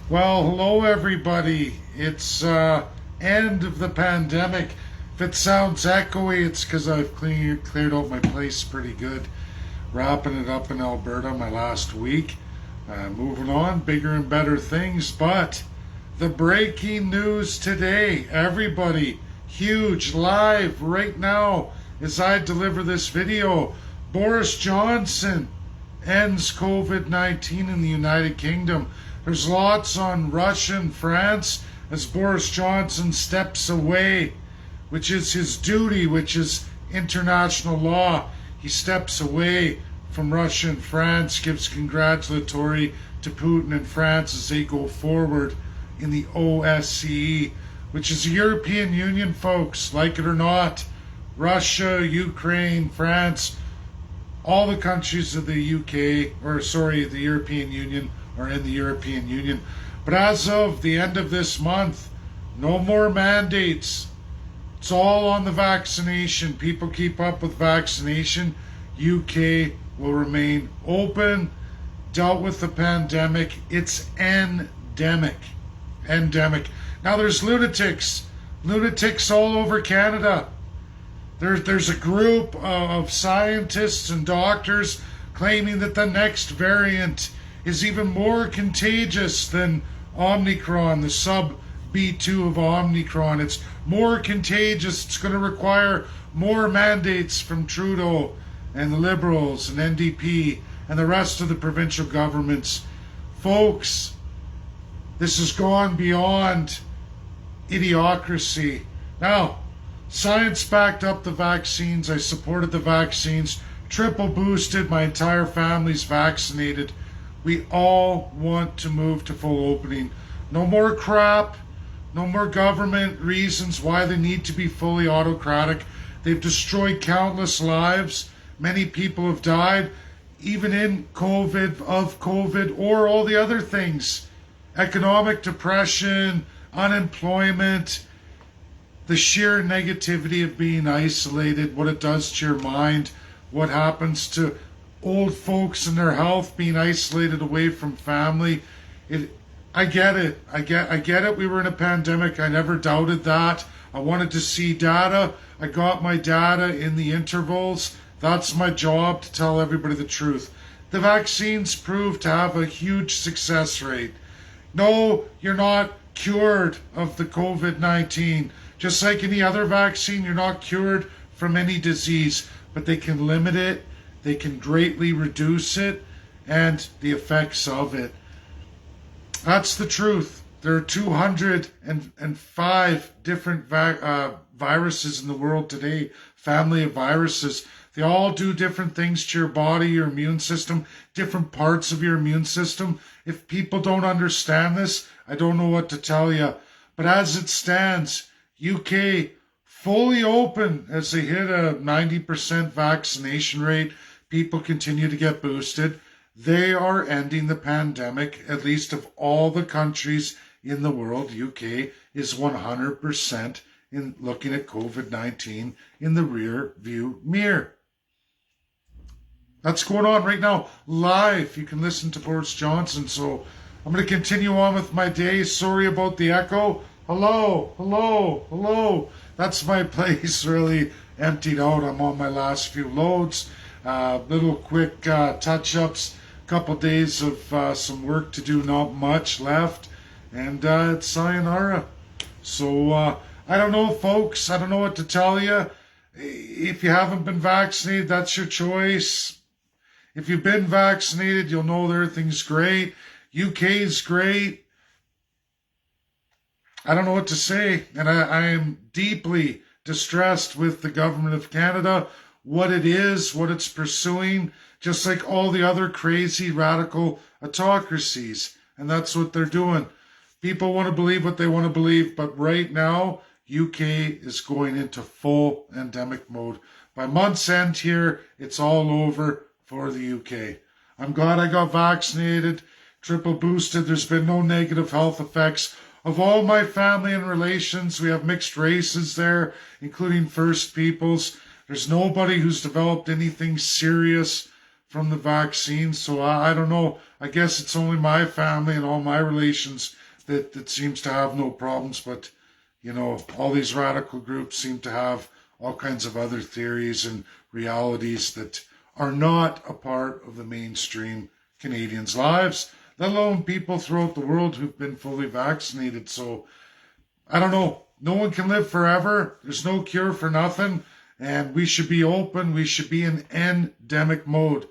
Well, hello everybody. It's end of the pandemic. If it sounds echoey, it's because I've cleared out my place pretty good. Wrapping it up in Alberta my last week. Moving on, bigger and better things. But the breaking news today, everybody, huge, live right now as I deliver this video. Boris Johnson ends COVID-19 in the United Kingdom. There's lots on Russia and France as Boris Johnson steps away, which is his duty, which is international law. He steps away from Russia and France, gives congratulatory to Putin and France as they go forward in the OSCE, which is the European Union, folks, like it or not. Russia, Ukraine, France, all the countries of the the European Union are in the European Union. But as of the end of this month, no more mandates. It's all on the vaccination. People keep up with vaccination. UK will remain open, dealt with the pandemic. It's endemic. Endemic. Now there's lunatics all over Canada. There's a group of scientists and doctors claiming that the next variant is even more contagious than Omicron, the sub B2 of Omicron. It's more contagious. It's going to require more mandates from Trudeau and the Liberals and NDP and the rest of the provincial governments. Folks, this has gone beyond idiocracy. Now, science backed up the vaccines. I supported the vaccines. Triple boosted. My entire family's vaccinated. We all want to move to full opening. No more crap. No more government reasons why they need to be fully autocratic. They've destroyed countless lives. Many people have died, even in COVID, or all the other things. Economic depression, unemployment, the sheer negativity of being isolated, what it does to your mind, what happens to old folks and their health being isolated away from family. I get it. I get it. We were in a pandemic. I never doubted that. I wanted to see data. I got my data in the intervals. That's my job, to tell everybody the truth. The vaccines proved to have a huge success rate. No, you're not cured of the COVID-19. Just like any other vaccine, you're not cured from any disease, but they can limit it, they can greatly reduce it, and the effects of it. That's the truth. There are 205 different viruses in the world today, family of viruses. They all do different things to your body, your immune system, different parts of your immune system. If people don't understand this, I don't know what to tell you. But as it stands, UK fully open as they hit a 90% vaccination rate. People continue to get boosted. They are ending the pandemic, at least of all the countries in the world. UK is 100% in looking at COVID-19 in the rear view mirror. That's going on right now, live. You can listen to Boris Johnson. So I'm going to continue on with my day. Sorry about the echo. Hello, hello, hello. That's my place really emptied out. I'm on my last few loads. Little quick touch-ups. Couple days of some work to do, not much left. And it's sayonara. So I don't know, folks. I don't know what to tell you. If you haven't been vaccinated, that's your choice. If you've been vaccinated, you'll know everything's great. UK's great. I don't know what to say. And I am deeply distressed with the government of Canada, what it is, what it's pursuing, just like all the other crazy radical autocracies. And that's what they're doing. People want to believe what they want to believe, but right now, UK is going into full endemic mode. By month's end here, it's all over for the UK. I'm glad I got vaccinated, triple boosted. There's been no negative health effects. Of all my family and relations, we have mixed races there, including First Peoples. There's nobody who's developed anything serious from the vaccine. So I don't know. I guess it's only my family and all my relations that seems to have no problems, but all these radical groups seem to have all kinds of other theories and realities that are not a part of the mainstream Canadians' lives, let alone people throughout the world who've been fully vaccinated. So I don't know. No one can live forever. There's no cure for nothing. And we should be open. We should be in endemic mode.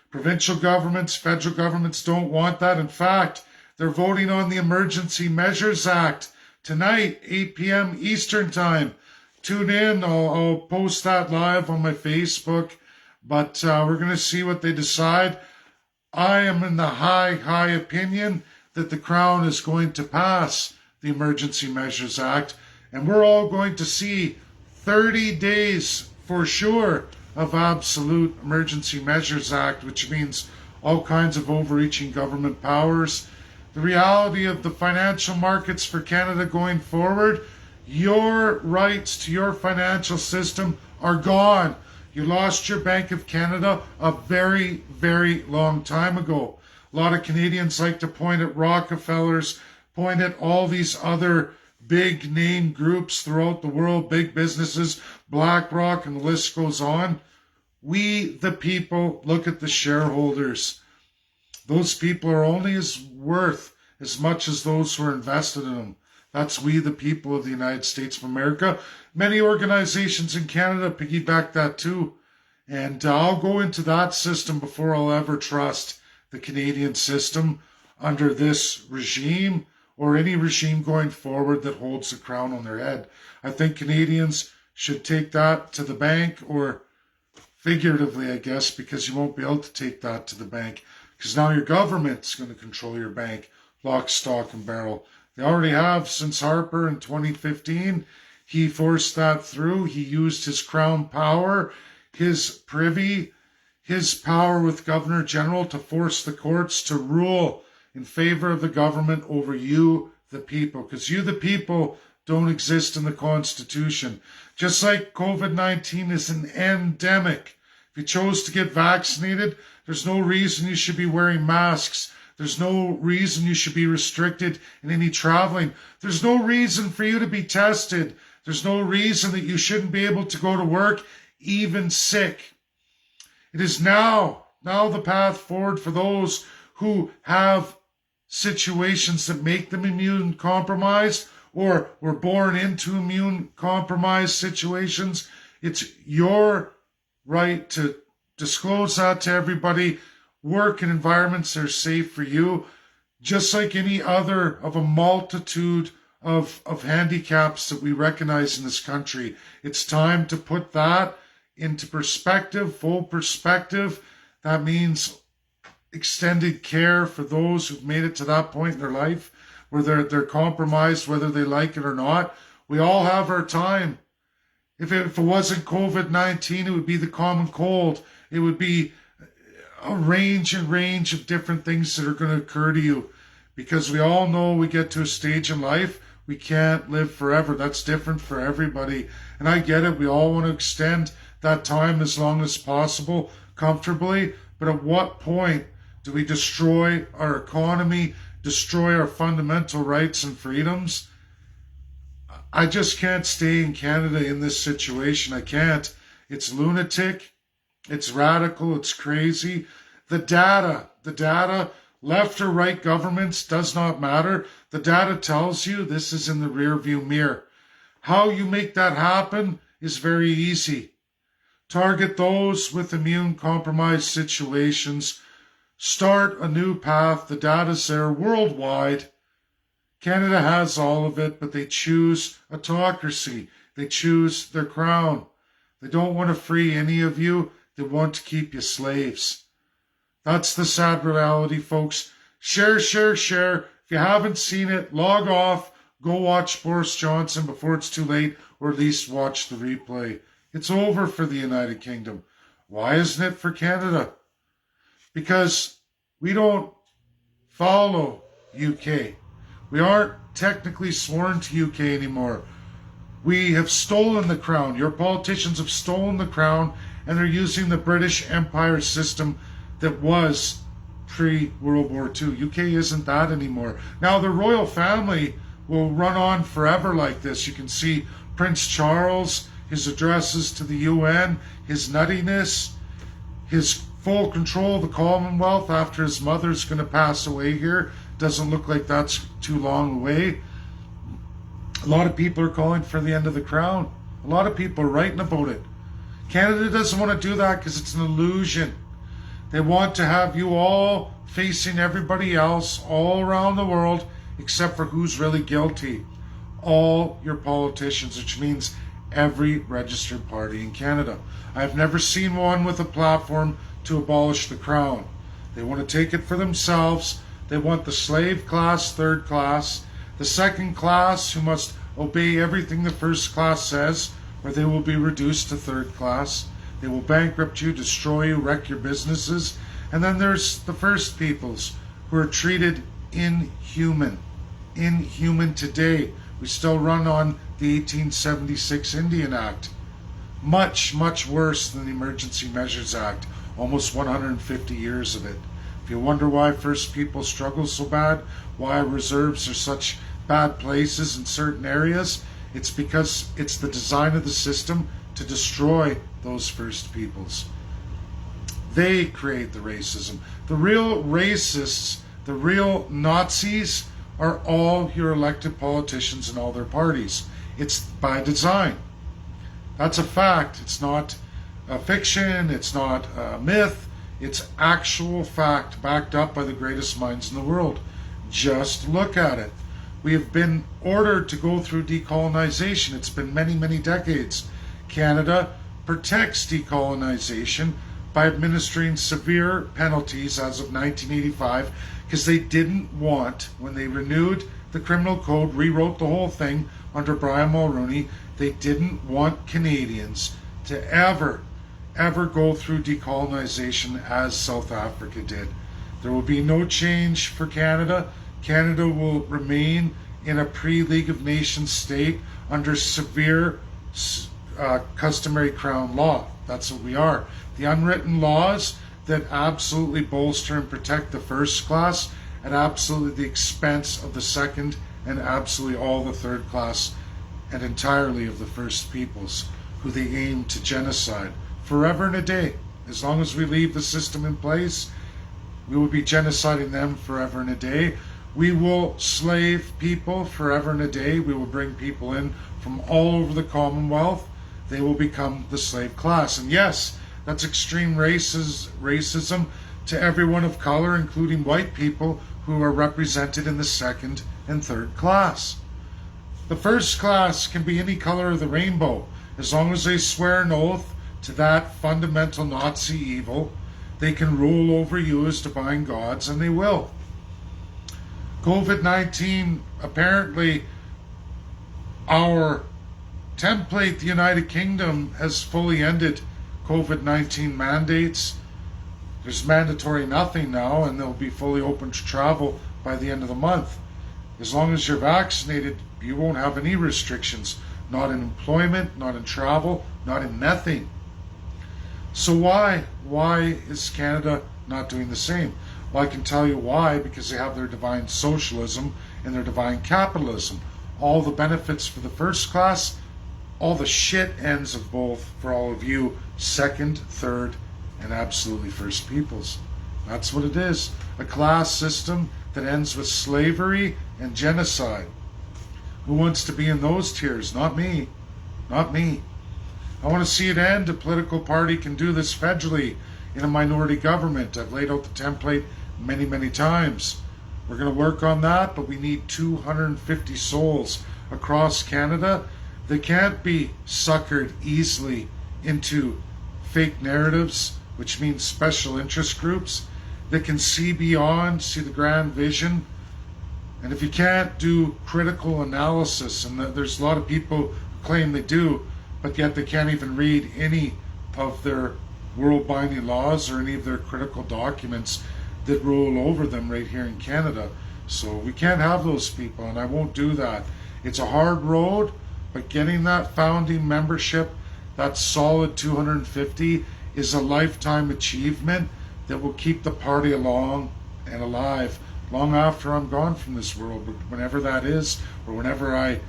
Provincial governments, federal governments don't want that. In fact, they're voting on the Emergency Measures Act tonight, 8 p.m. Eastern Time. Tune in. I'll post that live on my Facebook. But we're going to see what they decide. I am in the high opinion that the Crown is going to pass the Emergency Measures Act. And we're all going to see 30 days for sure of absolute Emergency Measures Act, which means all kinds of overreaching government powers. The reality of the financial markets for Canada going forward, your rights to your financial system are gone. You lost your Bank of Canada a very, very long time ago. A lot of Canadians like to point at Rockefellers, point at all these other big name groups throughout the world, big businesses, BlackRock, and the list goes on. We, the people, look at the shareholders. Those people are only worth as much as those who are invested in them. That's we, the people of the United States of America. Many organizations in Canada piggyback that too. And I'll go into that system before I'll ever trust the Canadian system under this regime or any regime going forward that holds the crown on their head. I think Canadians should take that to the bank, or figuratively, I guess, because you won't be able to take that to the bank because now your government's going to control your bank, lock, stock, and barrel. They already have since Harper in 2015. He forced that through. He used his crown power, his privy, his power with Governor General to force the courts to rule in favor of the government over you, the people, because you, the people, don't exist in the Constitution. Just like COVID-19 is an endemic. If you chose to get vaccinated, there's no reason you should be wearing masks. There's no reason you should be restricted in any traveling. There's no reason for you to be tested. There's no reason that you shouldn't be able to go to work, even sick. It is now the path forward for those who have situations that make them immune compromised or were born into immune compromised situations. It's your right to disclose that to everybody. Work in environments that are safe for you, just like any other of a multitude of handicaps that we recognize in this country. It's time to put that into perspective, full perspective. That means extended care for those who've made it to that point in their life where they're compromised, whether they like it or not. We all have our time. If it wasn't COVID-19, it would be the common cold. It would be a range of different things that are going to occur to you, because we all know we get to a stage in life we can't live forever. That's different for everybody, and I get it. We all want to extend that time as long as possible comfortably, but at what point do we destroy our economy, destroy our fundamental rights and freedoms? I just can't stay in Canada in this situation. I can't. It's lunatic. It's radical. It's crazy. The data, left or right governments, does not matter. The data tells you this is in the rearview mirror. How you make that happen is very easy. Target those with immune compromised situations. Start a new path. The data's there worldwide. Canada has all of it, but they choose autocracy. They choose their crown. They don't want to free any of you. They want to keep you slaves. That's the sad reality, folks. Share. If you haven't seen it, log off. Go watch Boris Johnson before it's too late, or at least watch the replay. It's over for the United Kingdom. Why isn't it for Canada? Because we don't follow UK. We aren't technically sworn to UK anymore. We have stolen the crown. Your politicians have stolen the crown, and they're using the British Empire system that was pre-World War II. UK isn't that anymore. Now the royal family will run on forever like this. You can see Prince Charles, his addresses to the UN, his nuttiness, his full control of the Commonwealth after his mother's going to pass away here. Doesn't look like that's too long away. A lot of people are calling for the end of the crown. A lot of people are writing about it. Canada doesn't want to do that because it's an illusion. They want to have you all facing everybody else all around the world except for who's really guilty. All your politicians, which means every registered party in Canada. I've never seen one with a platform to abolish the crown. They want to take it for themselves. They want the slave class, third class, the second class who must obey everything the first class says, or they will be reduced to third class. They will bankrupt you, destroy you, wreck your businesses. And then there's the first peoples who are treated inhuman. Inhuman today. We still run on the 1876 Indian Act. Much, much worse than the Emergency Measures Act. Almost 150 years of it. If you wonder why First People struggle so bad, why reserves are such bad places in certain areas, it's because it's the design of the system to destroy those First Peoples. They create the racism. The real racists, the real Nazis, are all your elected politicians and all their parties. It's by design. That's a fact. It's not a fiction. It's not a myth. It's actual fact backed up by the greatest minds in the world. Just look at it. We have been ordered to go through decolonization. It's been many, many decades. Canada protects decolonization by administering severe penalties as of 1985 because they didn't want, when they renewed the criminal code, rewrote the whole thing under Brian Mulroney, they didn't want Canadians to ever go through decolonization as South Africa did. There will be no change for Canada. Canada will remain in a pre-League of Nations state under severe customary crown law. That's what we are. The unwritten laws that absolutely bolster and protect the first class at absolutely the expense of the second and absolutely all the third class and entirely of the First Peoples, who they aim to genocide forever and a day. As long as we leave the system in place, we will be genociding them forever and a day. We will slave people forever and a day. We will bring people in from all over the Commonwealth. They will become the slave class. And yes, that's extreme racism to everyone of color, including white people who are represented in the second and third class. The first class can be any color of the rainbow. As long as they swear an oath to that fundamental Nazi evil, they can rule over you as divine gods, and they will. COVID-19, apparently our template, the United Kingdom, has fully ended COVID-19 mandates. There's mandatory nothing now, and they'll be fully open to travel by the end of the month. As long as you're vaccinated, you won't have any restrictions. Not in employment, not in travel, not in nothing. So why? Why is Canada not doing the same? Well, I can tell you why, because they have their divine socialism and their divine capitalism. All the benefits for the first class, all the shit ends of both for all of you, second, third, and absolutely First Peoples. That's what it is. A class system that ends with slavery and genocide. Who wants to be in those tiers? Not me. Not me. I want to see it end. A political party can do this federally in a minority government. I've laid out the template many, many times. We're going to work on that, but we need 250 souls across Canada that can't be suckered easily into fake narratives, which means special interest groups that can see beyond, see the grand vision. And if you can't do critical analysis, and there's a lot of people who claim they do, but yet they can't even read any of their world-binding laws or any of their critical documents that rule over them right here in Canada. So we can't have those people, and I won't do that. It's a hard road, but getting that founding membership, that solid 250, is a lifetime achievement that will keep the party along and alive long after I'm gone from this world, whenever that is, or whenever I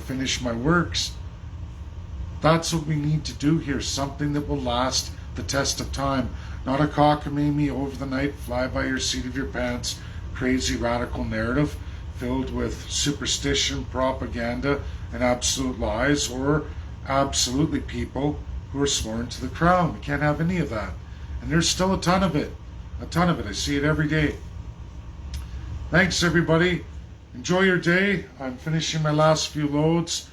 finish my works. That's what we need to do here, something that will last the test of time, not a cockamamie over the night, fly by your seat of your pants, crazy radical narrative filled with superstition, propaganda, and absolute lies, or absolutely people who are sworn to the crown. We can't have any of that. And there's still a ton of it. A ton of it. I see it every day. Thanks, everybody. Enjoy your day. I'm finishing my last few loads.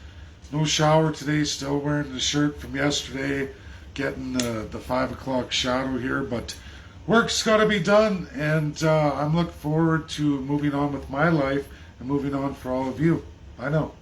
No shower today. Still wearing the shirt from yesterday. Getting the 5 o'clock shadow here. But work's got to be done. And I'm looking forward to moving on with my life and moving on for all of you. I know.